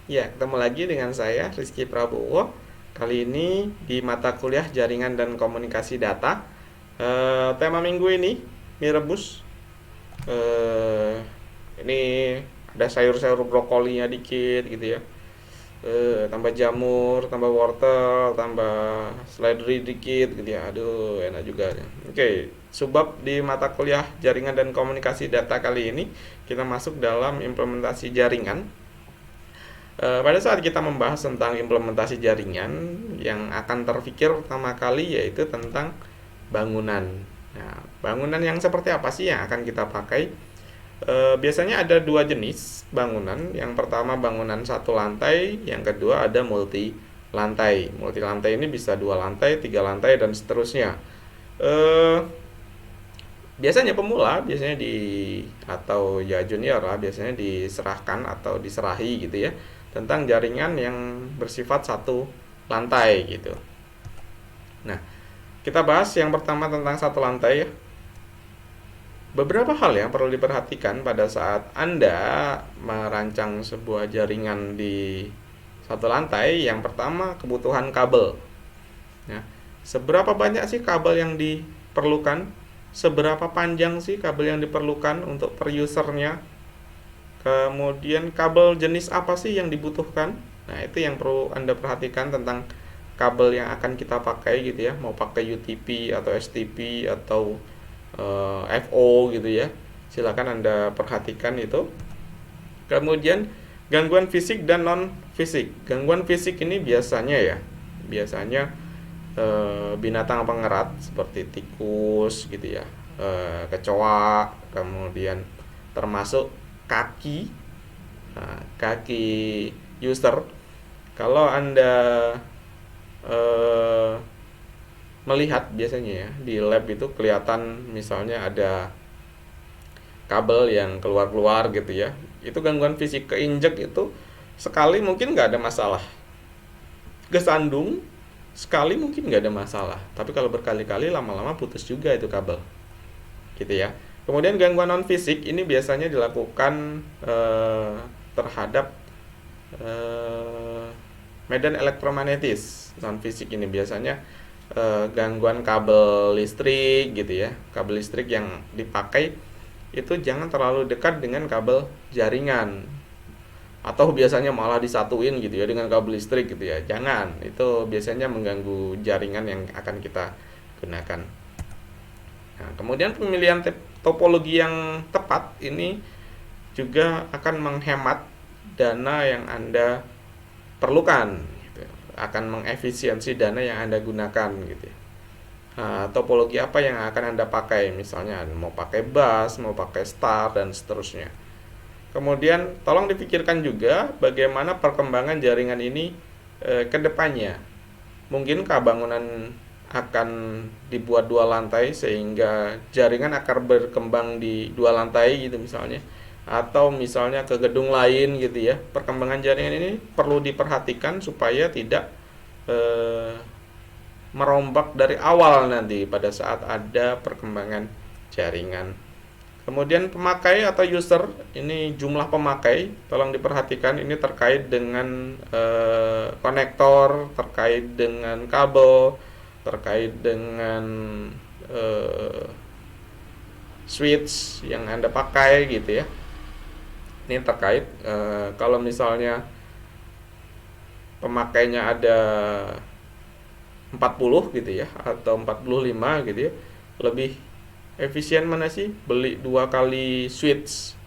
Ya, ketemu lagi dengan saya Rizky Prabowo. Kali ini di mata kuliah Jaringan dan Komunikasi Data. Tema minggu ini mie rebus. Eh, ini ada sayur-sayur brokolinya dikit gitu ya. Tambah jamur, tambah wortel, tambah seledri dikit gitu ya. Aduh, enak juga. Oke, subbab di mata kuliah Jaringan dan Komunikasi Data kali ini kita masuk dalam implementasi jaringan. Pada saat kita membahas tentang implementasi jaringan, yang akan terfikir pertama kali yaitu tentang bangunan. Nah, bangunan yang seperti apa sih yang akan kita pakai? Biasanya ada dua jenis bangunan. Yang pertama bangunan satu lantai, yang kedua ada multi lantai. Multi lantai ini bisa dua lantai, tiga lantai, dan seterusnya. Eh, Biasanya pemula, biasanya atau ya junior lah, biasanya diserahkan atau diserahi gitu ya tentang jaringan yang bersifat satu lantai gitu. Nah, kita bahas yang pertama tentang satu lantai ya. Beberapa hal yang perlu diperhatikan pada saat Anda merancang sebuah jaringan di satu lantai. Yang pertama, kebutuhan kabel. Ya, seberapa banyak sih kabel yang diperlukan? Seberapa panjang sih kabel yang diperlukan untuk per usernya? Kemudian kabel jenis apa sih yang dibutuhkan? Nah, itu yang perlu Anda perhatikan tentang kabel yang akan kita pakai gitu ya. Mau pakai UTP atau STP atau FO gitu ya. Silakan Anda perhatikan itu. Kemudian gangguan fisik dan non fisik. Gangguan fisik ini biasanya binatang pengerat seperti tikus gitu ya, kecoa, kemudian termasuk kaki, kaki user. Kalau Anda eh, melihat biasanya ya di lab itu kelihatan misalnya ada kabel yang keluar-keluar gitu ya, itu gangguan fisik. Keinjek itu sekali mungkin nggak ada masalah, kesandung sekali mungkin nggak ada masalah, tapi kalau berkali-kali lama-lama putus juga itu kabel gitu ya. Kemudian gangguan non fisik ini biasanya dilakukan terhadap eh, medan elektromagnetis. Non fisik ini biasanya gangguan kabel listrik gitu ya. Kabel listrik yang dipakai itu jangan terlalu dekat dengan kabel jaringan, atau biasanya malah disatuin gitu ya dengan kabel listrik gitu ya. Jangan, itu biasanya mengganggu jaringan yang akan kita gunakan. Nah, kemudian pemilihan topologi yang tepat ini juga akan menghemat dana yang Anda perlukan gitu. Akan mengefisiensi dana yang Anda gunakan gitu ya. Nah, topologi apa yang akan Anda pakai? Misalnya mau pakai bus, mau pakai star, dan seterusnya. Kemudian tolong dipikirkan juga bagaimana perkembangan jaringan ini ke depannya. Mungkinkah bangunan akan dibuat dua lantai sehingga jaringan akan berkembang di dua lantai gitu misalnya, atau misalnya ke gedung lain gitu ya. Perkembangan jaringan ini perlu diperhatikan supaya tidak eh, merombak dari awal nanti pada saat ada perkembangan jaringan. Kemudian pemakai atau user, ini jumlah pemakai, tolong diperhatikan ini terkait dengan konektor, terkait dengan kabel, terkait dengan eh, switch yang Anda pakai gitu ya. Ini terkait kalau misalnya pemakainya ada 40 gitu ya atau 45 gitu ya, lebih efisien mana sih beli dua kali switch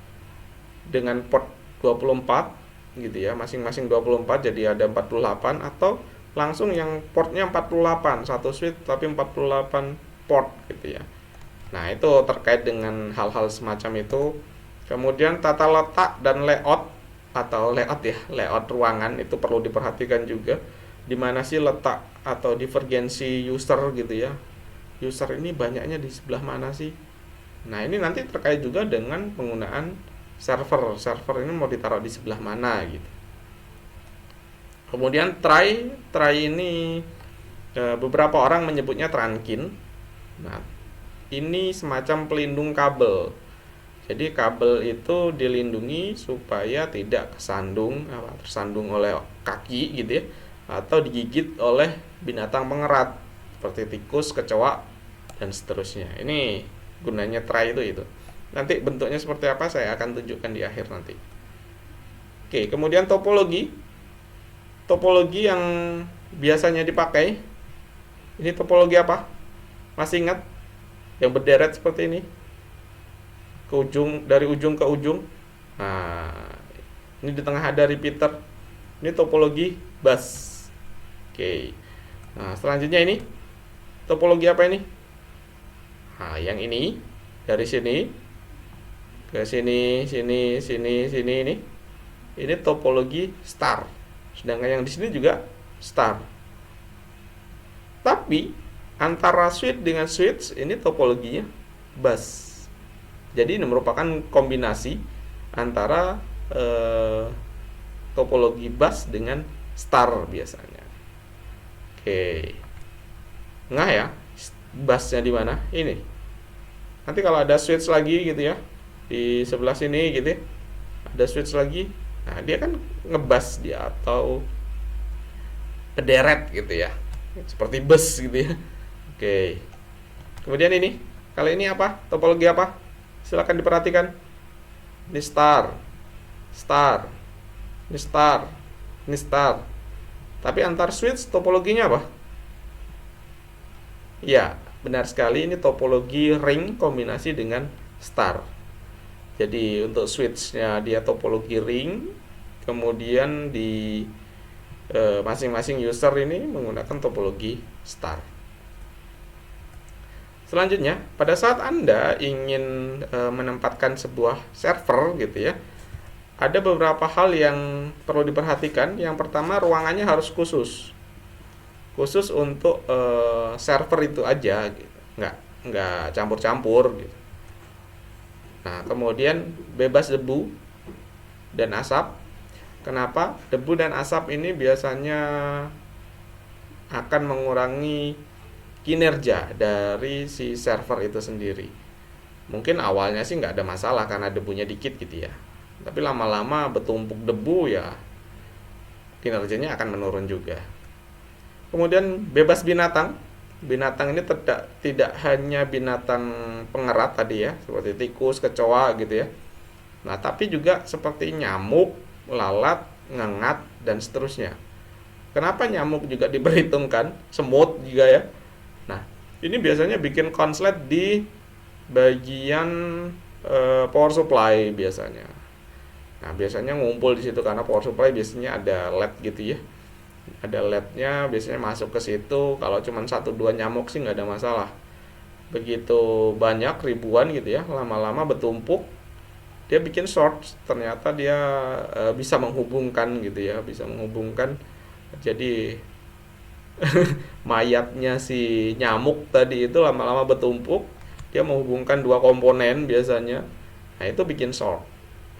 dengan port 24 gitu ya, masing-masing 24 jadi ada 48, atau langsung yang portnya 48 satu switch tapi 48 port gitu ya. Nah, itu terkait dengan hal-hal semacam itu. Kemudian tata letak dan layout, atau layout ya, layout ruangan itu perlu diperhatikan juga. Di mana sih letak atau divergensi user gitu ya. User ini banyaknya di sebelah mana sih? Nah, ini nanti terkait juga dengan penggunaan server. Server ini mau ditaruh di sebelah mana gitu. Kemudian tray ini beberapa orang menyebutnya trankin. Nah, ini semacam pelindung kabel. Jadi kabel itu dilindungi supaya tidak tersandung oleh kaki gitu ya, atau digigit oleh binatang pengerat seperti tikus, kecoa dan seterusnya. Ini gunanya tray itu. Nanti bentuknya seperti apa saya akan tunjukkan di akhir nanti. Oke, kemudian topologi. Topologi yang biasanya dipakai. Ini topologi apa? Masih ingat? Yang berderet seperti ini. Dari ujung ke ujung. Nah, ini di tengah ada repeater. Ini topologi bus. Oke. Nah, selanjutnya ini topologi apa ini? Nah, yang ini dari sini ke sini ini. Ini topologi star. Sedangkan yang di sini juga star. Tapi antara switch dengan switch ini topologinya bus. Jadi ini merupakan kombinasi antara topologi bus dengan star biasanya. Oke. Nah ya, busnya di mana? Ini. Nanti kalau ada switch lagi gitu ya, di sebelah sini gitu ya, ada switch lagi. Nah, dia kan ngebus dia atau berderet gitu ya. Seperti bus gitu ya. Oke. Kemudian ini, kali ini apa? Topologi apa? Silakan diperhatikan. Ini star. Ini star. Tapi antar switch topologinya apa? Ya, benar sekali, ini topologi ring kombinasi dengan star. Jadi untuk switchnya dia topologi ring, kemudian di masing-masing user ini menggunakan topologi star. Selanjutnya, pada saat Anda ingin menempatkan sebuah server gitu ya, ada beberapa hal yang perlu diperhatikan. Yang pertama, ruangannya harus khusus untuk server itu aja, gitu. nggak campur-campur gitu. Nah, kemudian bebas debu dan asap. Kenapa? Debu dan asap ini biasanya akan mengurangi kinerja dari si server itu sendiri. Mungkin awalnya sih nggak ada masalah karena debunya dikit gitu ya. Tapi lama-lama bertumpuk debu ya, kinerjanya akan menurun juga. Kemudian bebas binatang. Binatang ini tidak hanya binatang pengerat tadi ya, seperti tikus, kecoa gitu ya. Nah, tapi juga seperti nyamuk, lalat, ngengat, dan seterusnya. Kenapa nyamuk juga diperhitungkan? Semut juga ya. Nah, ini biasanya bikin konslet di bagian power supply biasanya. Nah, biasanya ngumpul di situ karena power supply biasanya ada LED gitu ya. Ada LED-nya biasanya masuk ke situ. Kalau cuma 1-2 nyamuk sih nggak ada masalah. Begitu banyak ribuan gitu ya, lama-lama bertumpuk, dia bikin short. Ternyata dia bisa menghubungkan gitu ya, jadi mayatnya si nyamuk tadi itu lama-lama bertumpuk, dia menghubungkan dua komponen biasanya. Nah, itu bikin short.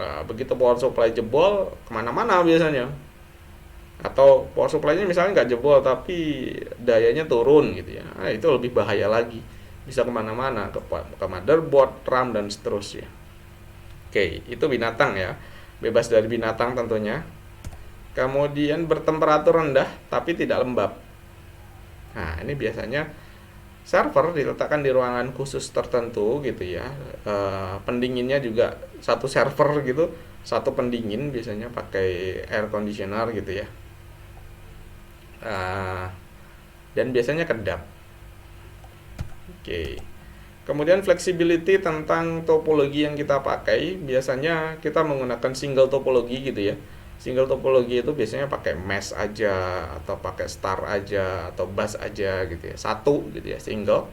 Nah, begitu power supply jebol, kemana-mana biasanya. Atau power supply-nya misalnya nggak jebol tapi dayanya turun gitu ya. Nah, itu lebih bahaya lagi. Bisa kemana-mana, ke motherboard, RAM, dan seterusnya. Oke, itu binatang ya. Bebas dari binatang tentunya. Kemudian bertemperatur rendah tapi tidak lembab. Nah, ini biasanya server diletakkan di ruangan khusus tertentu gitu ya. Pendinginnya juga satu server gitu, satu pendingin, biasanya pakai air conditioner gitu ya. Dan biasanya kedap. Oke. Kemudian flexibility tentang topologi yang kita pakai, biasanya kita menggunakan single topologi gitu ya. Single topologi itu biasanya pakai mesh aja, atau pakai star aja, atau bus aja gitu ya. Satu gitu ya, single.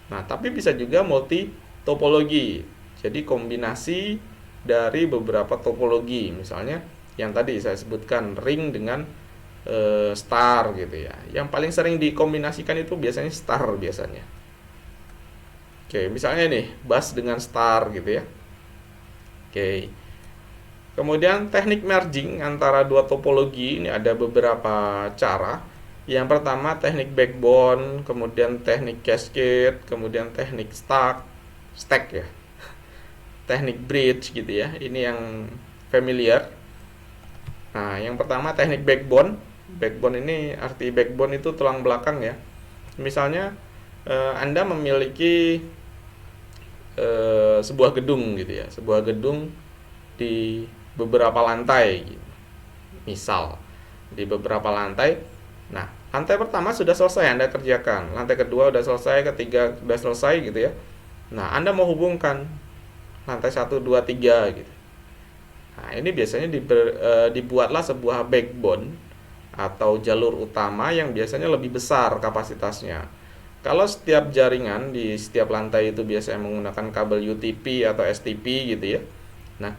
Nah, tapi bisa juga multi topologi. Jadi kombinasi dari beberapa topologi. Misalnya yang tadi saya sebutkan ring dengan star gitu ya. Yang paling sering dikombinasikan itu biasanya star biasanya. Oke, misalnya nih bus dengan star gitu ya. Oke. Kemudian teknik merging antara dua topologi ini ada beberapa cara. Yang pertama teknik backbone, kemudian teknik cascade, kemudian teknik stack ya. teknik bridge gitu ya. Ini yang familiar. Nah, yang pertama teknik backbone. Backbone ini arti backbone itu tulang belakang ya. Misalnya Anda memiliki sebuah gedung gitu ya, sebuah gedung di beberapa lantai gitu. Misal di beberapa lantai. Nah, lantai pertama sudah selesai Anda kerjakan, lantai kedua sudah selesai, ketiga sudah selesai gitu ya. Nah, Anda mau hubungkan lantai 1, 2, 3 gitu. Nah, ini biasanya dibuatlah sebuah backbone atau jalur utama yang biasanya lebih besar kapasitasnya. Kalau setiap jaringan di setiap lantai itu biasanya menggunakan kabel UTP atau STP gitu ya. Nah,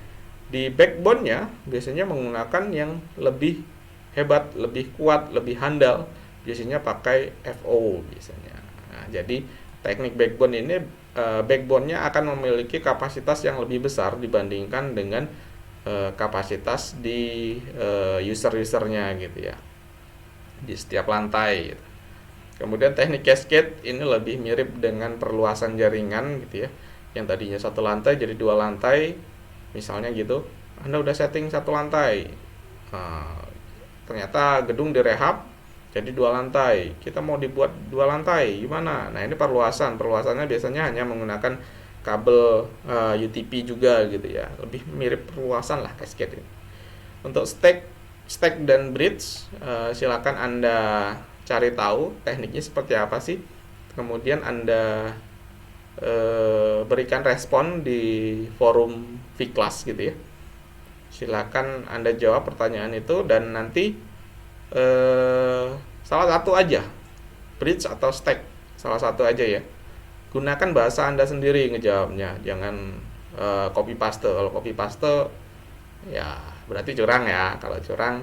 di backbone-nya biasanya menggunakan yang lebih hebat, lebih kuat, lebih handal. Biasanya pakai FO biasanya. Nah, jadi teknik backbone ini backbone-nya akan memiliki kapasitas yang lebih besar dibandingkan dengan kapasitas di user-usernya gitu ya, di setiap lantai gitu. Kemudian teknik cascade ini lebih mirip dengan perluasan jaringan gitu ya, yang tadinya satu lantai jadi dua lantai misalnya gitu. Anda udah setting satu lantai, ternyata gedung direhab jadi dua lantai, kita mau dibuat dua lantai gimana? Nah, ini perluasannya biasanya hanya menggunakan kabel UTP juga gitu ya, lebih mirip perluasan lah cascade ini. Untuk stack dan bridge, silakan Anda cari tahu tekniknya seperti apa sih, kemudian Anda berikan respon di forum vClass gitu ya. Silakan Anda jawab pertanyaan itu, dan nanti salah satu aja, bridge atau stack, salah satu aja ya. Gunakan bahasa Anda sendiri ngejawabnya, jangan copy paste. Kalau copy paste ya berarti curang ya. Kalau curang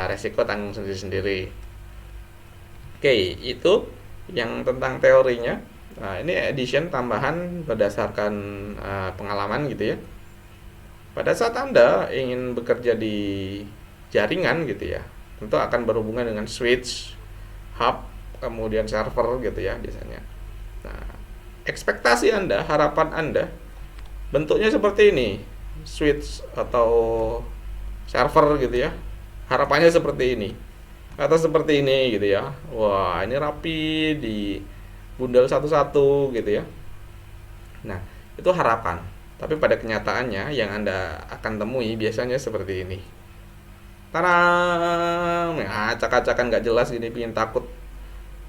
resiko tanggung sendiri-sendiri. Oke, itu yang tentang teorinya. Nah, ini addition tambahan berdasarkan pengalaman gitu ya. Pada saat Anda ingin bekerja di jaringan gitu ya, tentu akan berhubungan dengan switch, hub, kemudian server gitu ya biasanya. Nah, ekspektasi Anda, harapan Anda bentuknya seperti ini, switch atau server gitu ya. Harapannya seperti ini atau seperti ini gitu ya. Wah, ini rapi di bundel satu-satu gitu ya. Nah, itu harapan. Tapi pada kenyataannya yang Anda akan temui biasanya seperti ini. Tarang, ya, acak-acakan nggak jelas gini, bikin takut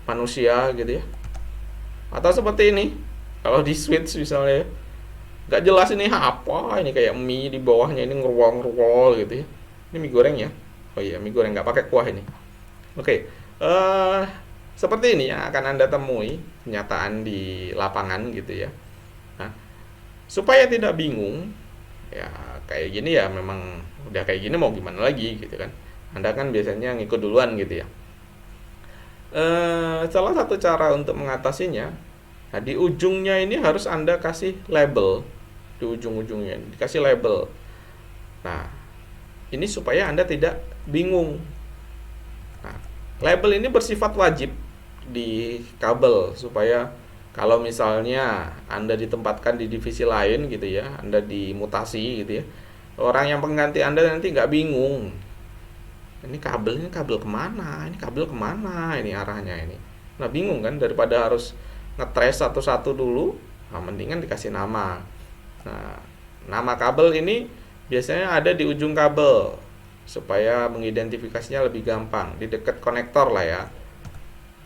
manusia gitu ya. Atau seperti ini, kalau di switch misalnya, nggak jelas ini apa, ini kayak mie di bawahnya ini ngerwol-ngerwol gitu ya. Ini mie goreng ya. Oh iya, mie goreng nggak pakai kuah ini. Oke, seperti ini yang akan Anda temui kenyataan di lapangan gitu ya. Nah, supaya tidak bingung, ya kayak gini ya, memang udah kayak gini mau gimana lagi gitu kan. Anda kan biasanya ngikut duluan gitu ya. Salah satu cara untuk mengatasinya, nah di ujungnya ini harus Anda kasih label. Di ujung-ujungnya dikasih label. Nah, ini supaya Anda tidak bingung. Nah, label ini bersifat wajib di kabel supaya kalau misalnya Anda ditempatkan di divisi lain gitu ya, Anda dimutasi gitu ya, orang yang pengganti Anda nanti nggak bingung. Ini kabel kemana? Ini kabel kemana? Ini arahnya ini. Nah, bingung kan, daripada harus ngetrace satu-satu dulu, nah, mendingan dikasih nama. Nah, nama kabel ini biasanya ada di ujung kabel supaya mengidentifikasinya lebih gampang, di dekat konektor lah ya.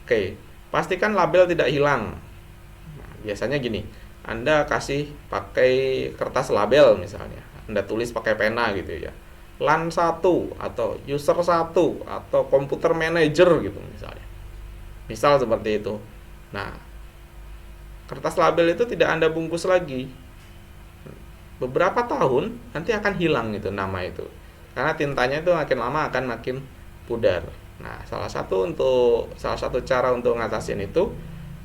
Oke, pastikan label tidak hilang. Nah, biasanya gini, Anda kasih pakai kertas label misalnya, Anda tulis pakai pena gitu ya, LAN 1 atau user 1 atau komputer manager gitu misalnya. Misal seperti itu. Nah, kertas label itu tidak Anda bungkus lagi. Beberapa tahun nanti akan hilang itu nama itu. Karena tintanya itu makin lama akan makin pudar. Nah, salah satu cara untuk ngatasin itu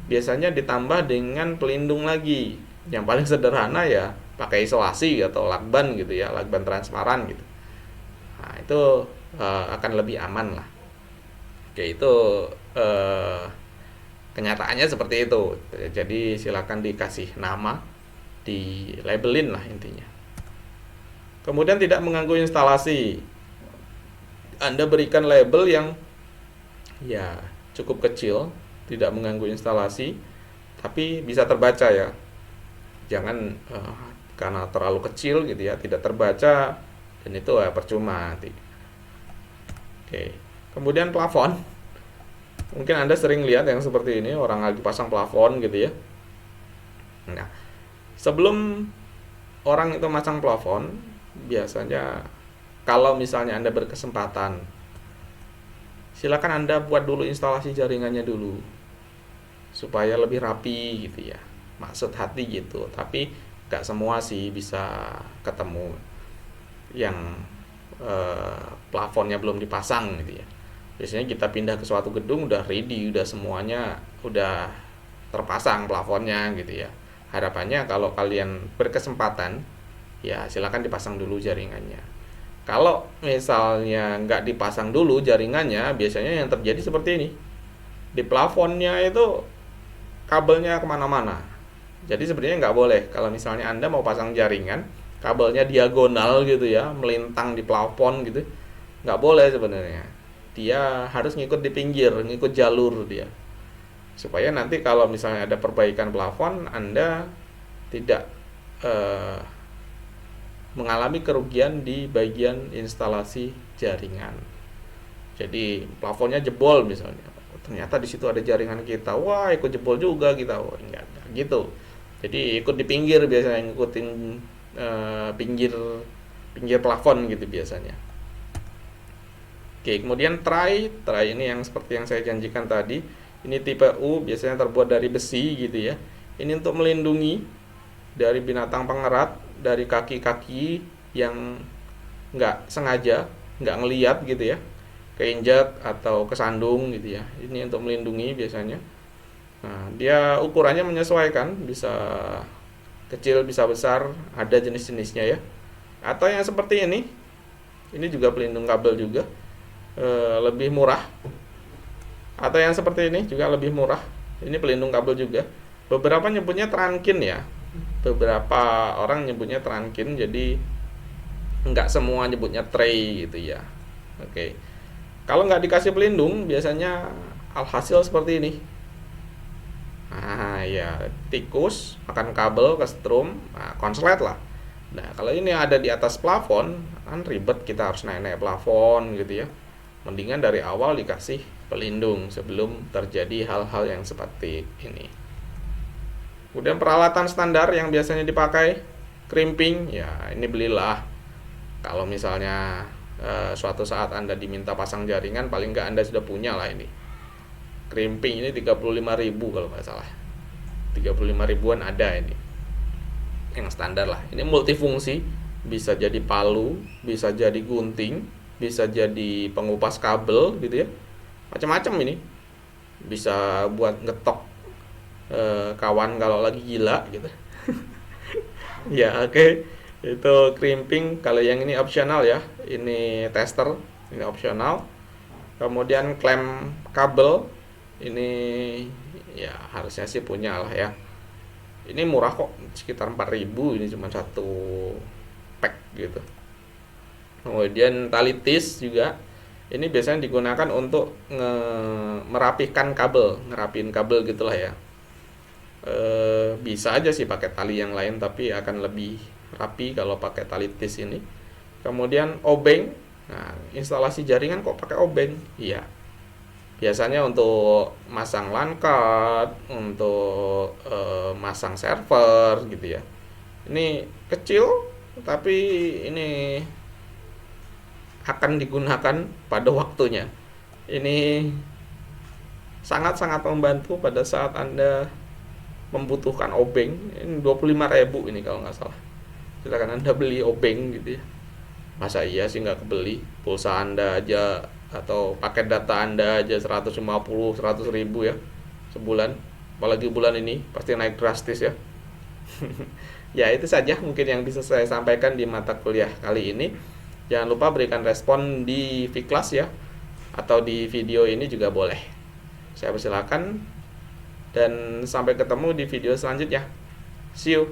biasanya ditambah dengan pelindung lagi. Yang paling sederhana ya pakai isolasi atau lakban gitu ya, lakban transparan gitu. Nah, itu akan lebih aman lah. Oke, itu kenyataannya seperti itu. Jadi silakan dikasih nama di labelin lah intinya. Kemudian tidak mengganggu instalasi. Anda berikan label yang ya cukup kecil, tidak mengganggu instalasi, tapi bisa terbaca ya. Jangan karena terlalu kecil gitu ya, tidak terbaca, dan itu ya percuma nanti. Oke. Kemudian plafon. Mungkin Anda sering lihat yang seperti ini, orang lagi pasang plafon gitu ya. Nah, sebelum orang itu masang plafon, biasanya kalau misalnya Anda berkesempatan, silakan Anda buat dulu instalasi jaringannya dulu, supaya lebih rapi gitu ya. Maksud hati gitu, tapi nggak semua sih bisa ketemu yang plafonnya belum dipasang gitu ya. Biasanya kita pindah ke suatu gedung udah ready, udah semuanya udah terpasang plafonnya gitu ya. Harapannya kalau kalian berkesempatan, ya silakan dipasang dulu jaringannya. Kalau misalnya nggak dipasang dulu jaringannya, biasanya yang terjadi seperti ini. Di plafonnya itu kabelnya kemana-mana. Jadi sebenarnya nggak boleh. Kalau misalnya Anda mau pasang jaringan, kabelnya diagonal gitu ya, melintang di plafon gitu, nggak boleh sebenarnya. Dia harus ngikut di pinggir, ngikut jalur dia. Supaya nanti kalau misalnya ada perbaikan plafon, Anda tidak mengalami kerugian di bagian instalasi jaringan. Jadi plafonnya jebol misalnya, ternyata di situ ada jaringan kita, wah ikut jebol juga kita, wah, enggak gitu. Jadi ikut di pinggir biasanya, ngikutin pinggir plafon gitu biasanya. Oke, kemudian tray ini yang seperti yang saya janjikan tadi. Ini tipe U, biasanya terbuat dari besi gitu ya. Ini untuk melindungi dari binatang pengerat, dari kaki-kaki yang nggak sengaja, nggak ngeliat gitu ya, keinjak atau kesandung gitu ya. Ini untuk melindungi biasanya. Nah, dia ukurannya menyesuaikan, bisa kecil, bisa besar, ada jenis-jenisnya ya. Atau yang seperti ini juga pelindung kabel juga. Lebih murah. Atau yang seperti ini juga lebih murah. Ini pelindung kabel juga. Beberapa nyebutnya Trankin ya. Beberapa orang nyebutnya Trankin, jadi nggak semua nyebutnya tray gitu ya. Oke. Kalau nggak dikasih pelindung, biasanya alhasil seperti ini. Nah ya, tikus makan kabel, kesetrum, konslet lah. Nah kalau ini ada di atas plafon, kan ribet, kita harus naik-naik plafon gitu ya. Mendingan dari awal dikasih pelindung sebelum terjadi hal-hal yang seperti ini. Kemudian peralatan standar yang biasanya dipakai, crimping, ya ini belilah. Kalau misalnya suatu saat Anda diminta pasang jaringan, paling nggak Anda sudah punya lah ini. Crimping ini 35.000 kalau nggak salah. 35 ribuan ada ini. Yang standar lah. Ini multifungsi, bisa jadi palu, bisa jadi gunting, bisa jadi pengupas kabel gitu ya, macam-macam ini. Bisa buat ngetok kawan kalau lagi gila gitu. Ya oke. Itu crimping. Kalau yang ini opsional ya, ini tester, ini opsional. Kemudian klem kabel ini ya harusnya sih punya lah ya. Ini murah kok, sekitar 4.000, ini cuma satu pack gitu. Kemudian tali tis juga. Ini biasanya digunakan untuk merapihkan kabel, ngerapin kabel gitulah ya. Bisa aja sih pakai tali yang lain, tapi akan lebih rapi kalau pakai tali tis ini. Kemudian obeng. Nah, instalasi jaringan kok pakai obeng? Iya. Biasanya untuk masang LAN card, untuk masang server gitu ya. Ini kecil, tapi ini akan digunakan pada waktunya. Ini sangat-sangat membantu pada saat Anda membutuhkan obeng. Ini 25.000 ini kalau nggak salah. Silakan Anda beli obeng gitu ya. Masa iya sih nggak kebeli? Pulsa Anda aja atau paket data Anda aja 150-100 ribu ya sebulan. Apalagi bulan ini pasti naik drastis ya. Ya itu saja mungkin yang bisa saya sampaikan di mata kuliah kali ini. Jangan lupa berikan respon di Vclass ya, atau di video ini juga boleh. Saya persilakan, dan sampai ketemu di video selanjutnya. See you.